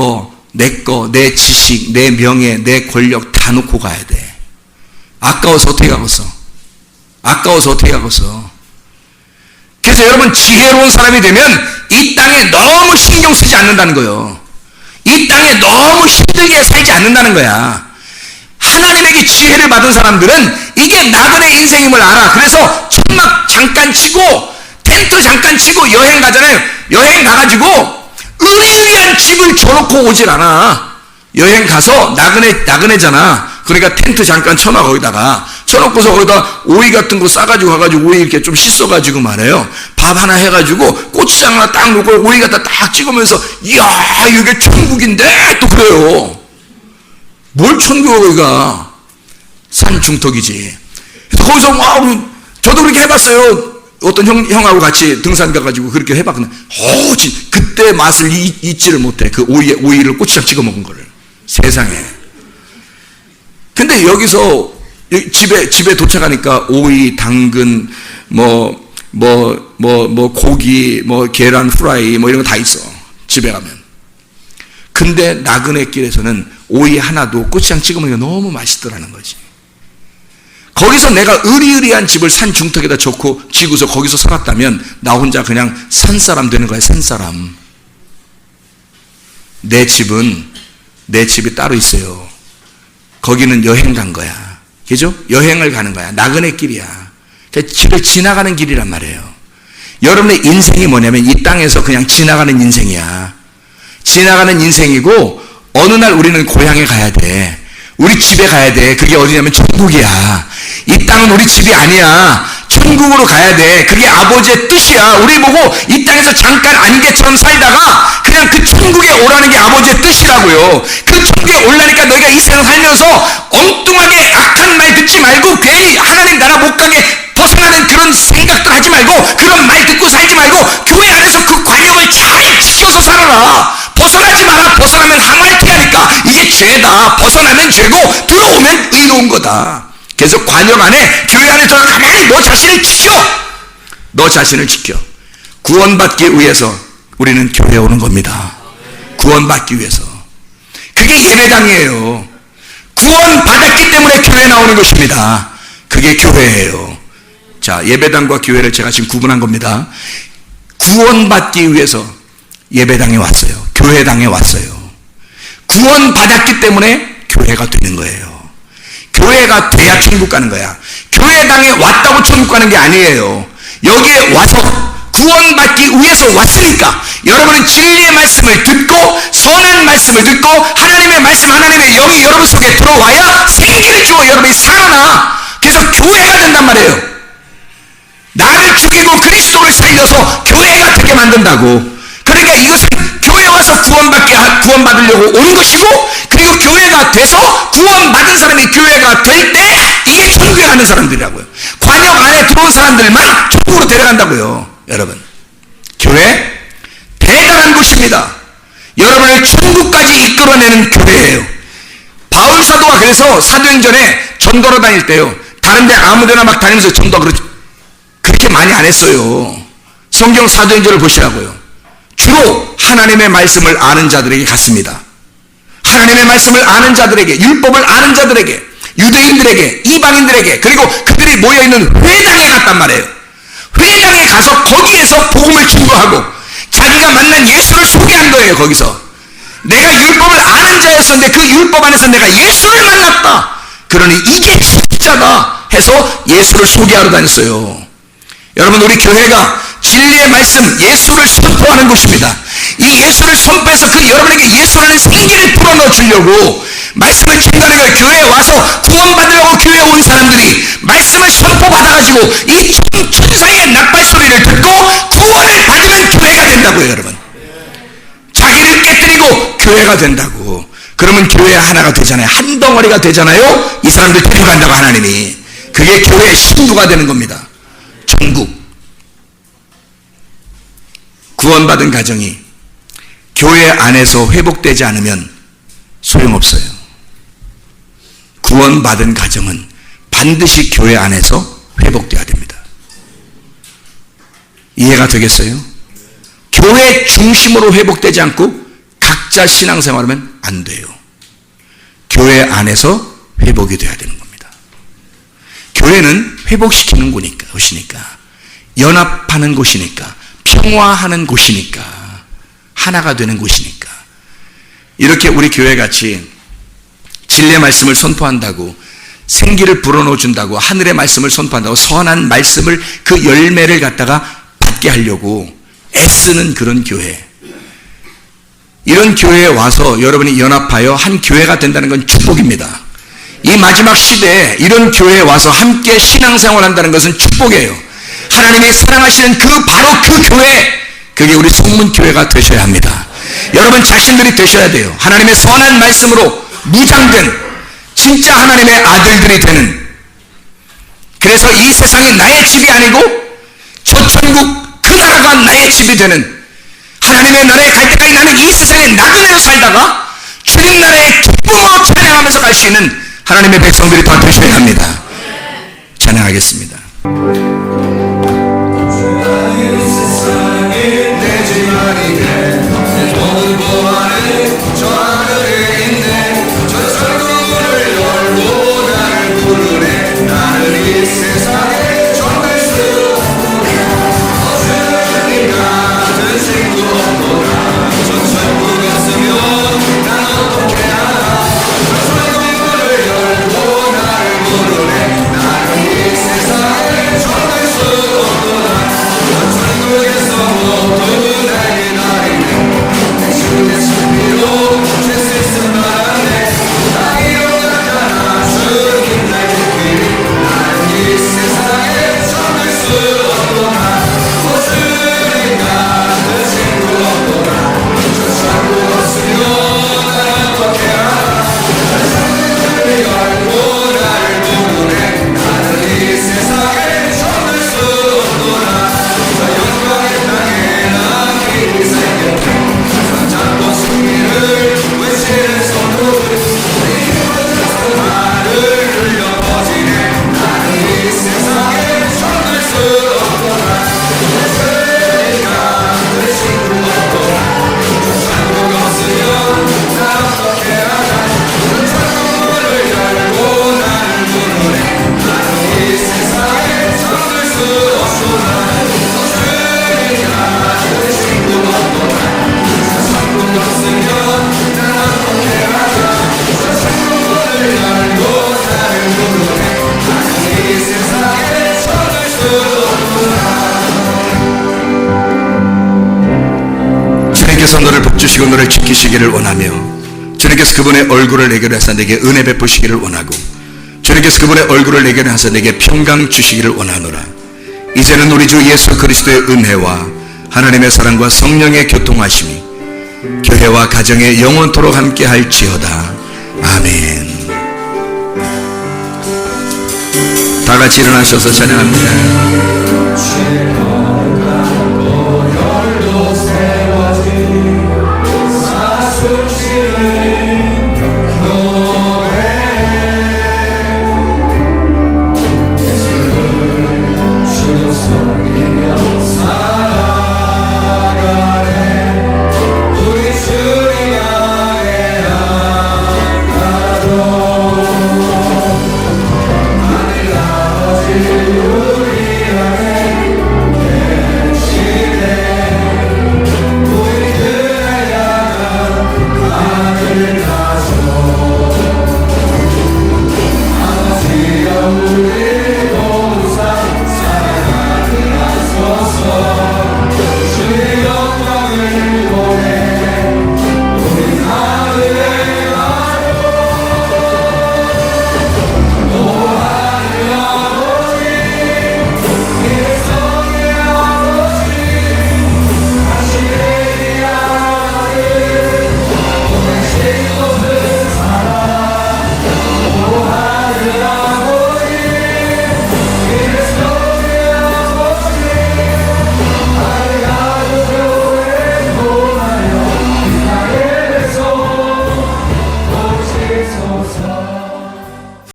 내 지식, 내 명예, 내 권력 다 놓고 가야 돼. 아까워서 어떻게 가겠어? 아까워서 어떻게 가겠어? 그래서 여러분, 지혜로운 사람이 되면 이 땅에 너무 신경 쓰지 않는다는 거예요. 이 땅에 너무 힘들게 살지 않는다는 거야. 하나님에게 지혜를 받은 사람들은 이게 나그네 인생임을 알아. 그래서 천막 잠깐 치고 텐트 잠깐 치고 여행 가잖아요. 여행 가가지고 의리의리한 집을 줘놓고 오질 않아. 여행 가서 나그네잖아. 그러니까 텐트 잠깐 쳐놔. 거기다가 쳐놓고서 거기다 오이 같은 거 싸가지고 가가지고 오이 이렇게 좀 씻어가지고 말해요. 밥 하나 해가지고 고추장 하나 딱 놓고 오이 갖다 딱 찍으면서 이야 이게 천국인데 또 그래요. 뭘 천국이야 거기가. 산 중턱이지. 그래서 거기서 저도 그렇게 해봤어요. 어떤 형하고 같이 등산 가가지고 그렇게 해봤거든. 그때 맛을 잊지를 못해. 그 오이를 고추장 찍어 먹은 거를. 세상에. 근데 여기서 집에 도착하니까 오이, 당근, 고기, 계란 프라이, 이런 거 다 있어. 집에 가면. 근데 나그네 길에서는 오이 하나도 고추장 찍어 먹으니까 너무 맛있더라는 거지. 거기서 내가 의리의리한 집을 산 중턱에다 지고서 거기서 살았다면 나 혼자 그냥 산사람 되는 거야. 산사람. 내 집이 따로 있어요. 거기는 여행 간 거야. 그죠? 여행을 가는 거야. 나그네 길이야. 길을 지나가는 길이란 말이에요. 여러분의 인생이 뭐냐면 이 땅에서 그냥 지나가는 인생이야. 지나가는 인생이고 어느 날 우리는 고향에 가야 돼. 우리 집에 가야 돼. 그게 어디냐면 천국이야. 이 땅은 우리 집이 아니야. 천국으로 가야 돼. 그게 아버지의 뜻이야. 우리 보고 이 땅에서 잠깐 안개처럼 살다가 그냥 그 천국에 오라는 게 아버지의 뜻이라고요. 그 천국에 오려니까 너희가 이 세상 살면서 엉뚱하게 악한 말 듣지 말고 괜히 하나님 나라 못 가게 벗어나는 그런 생각들 하지 말고 그런 말 듣고 살지 말고 교회 안에서 그 관역을 잘 지켜서 살아라. 벗어나지 마라. 벗어나면 하말티하니까 이게 죄다. 벗어나면 죄고 들어오면 의로운 거다. 그래서 관역 안에 교회 안에서 가만히 너 자신을 지켜. 너 자신을 지켜. 구원받기 위해서 우리는 교회에 오는 겁니다. 구원받기 위해서. 그게 예배당이에요. 구원받았기 때문에 교회에 나오는 것입니다. 그게 교회예요. 자, 예배당과 교회를 제가 지금 구분한 겁니다. 구원받기 위해서 예배당에 왔어요. 교회당에 왔어요. 구원받았기 때문에 교회가 되는 거예요. 교회가 돼야 천국 가는 거야. 교회당에 왔다고 천국 가는 게 아니에요. 여기에 와서 구원받기 위해서 왔으니까 여러분은 진리의 말씀을 듣고 선한 말씀을 듣고 하나님의 말씀, 하나님의 영이 여러분 속에 들어와야 생기를 주어 여러분이 살아나. 그래서 교회가 된단 말이에요. 나를 죽이고 그리스도를 살려서 교회가 되게 만든다고. 그러니까 이것은 교회 와서 구원받으려고 오는 것이고, 그리고 교회가 돼서 구원받은 사람이 교회가 될 때 이게 천국에 가는 사람들이라고요. 관역 안에 들어온 사람들만 천국으로 데려간다고요. 여러분, 교회 대단한 곳입니다. 여러분을 천국까지 이끌어내는 교회예요. 바울 사도가 그래서 사도행전에 전도로 다닐 때요, 다른 데 아무 데나 막 다니면서 전도 그렇게 많이 안 했어요. 성경 사도행전을 보시라고요. 주로 하나님의 말씀을 아는 자들에게 갔습니다. 하나님의 말씀을 아는 자들에게, 율법을 아는 자들에게, 유대인들에게, 이방인들에게, 그리고 그들이 모여있는 회당에 갔단 말이에요. 회당에 가서 거기에서 복음을 증거하고 자기가 만난 예수를 소개한 거예요. 거기서 내가 율법을 아는 자였었는데 그 율법 안에서 내가 예수를 만났다. 그러니 이게 진짜다 해서 예수를 소개하러 다녔어요. 여러분, 우리 교회가 진리의 말씀, 예수를 선포하는 곳입니다. 이 예수를 선포해서 그 여러분에게 예수라는 생기를 불어넣어 주려고 말씀을 증거하는 거예요. 교회에 와서 구원받으려고 교회에 온 사람들이 말씀을 선포받아가지고 이 천사의 낙발소리를 듣고 구원을 받으면 교회가 된다고요. 여러분, 자기를 깨뜨리고 교회가 된다고. 그러면 교회 하나가 되잖아요. 한 덩어리가 되잖아요. 이 사람들 데려간다고 하나님이. 그게 교회의 신부가 되는 겁니다. 천국. 구원받은 가정이 교회 안에서 회복되지 않으면 소용없어요. 구원받은 가정은 반드시 교회 안에서 회복되어야 됩니다. 이해가 되겠어요? 교회 중심으로 회복되지 않고 각자 신앙생활하면 안 돼요. 교회 안에서 회복이 돼야 되는 겁니다. 교회는 회복시키는 곳이니까, 연합하는 곳이니까, 평화하는 곳이니까, 하나가 되는 곳이니까. 이렇게 우리 교회같이 진리의 말씀을 선포한다고, 생기를 불어넣어 준다고, 하늘의 말씀을 선포한다고, 선한 말씀을 그 열매를 갖다가 받게 하려고 애쓰는 그런 교회, 이런 교회에 와서 여러분이 연합하여 한 교회가 된다는 건 축복입니다. 이 마지막 시대에 이런 교회에 와서 함께 신앙생활 한다는 것은 축복이에요. 하나님이 사랑하시는 바로 그 교회, 그게 우리 성문교회가 되셔야 합니다. 여러분 자신들이 되셔야 돼요. 하나님의 선한 말씀으로 무장된 진짜 하나님의 아들들이 되는, 그래서 이 세상이 나의 집이 아니고 저 천국 그 나라가 나의 집이 되는, 하나님의 나라에 갈 때까지 나는 이 세상에 나그네로 살다가 주님 나라의 기쁨으로 찬양하면서 갈 수 있는 하나님의 백성들이 다 되셔야 합니다. 찬양하겠습니다. 주님께서 너를 복주시고 너를 지키시기를 원하며, 주님께서 그분의 얼굴을 내게 하사 내게 은혜 베푸시기를 원하고, 주님께서 그분의 얼굴을 내게 하사 내게 평강 주시기를 원하노라. 이제는 우리 주 예수 그리스도의 은혜와 하나님의 사랑과 성령의 교통하심이 교회와 가정에 영원토록 함께 할지어다. 아멘. 다 같이 일어나셔서 찬양합니다.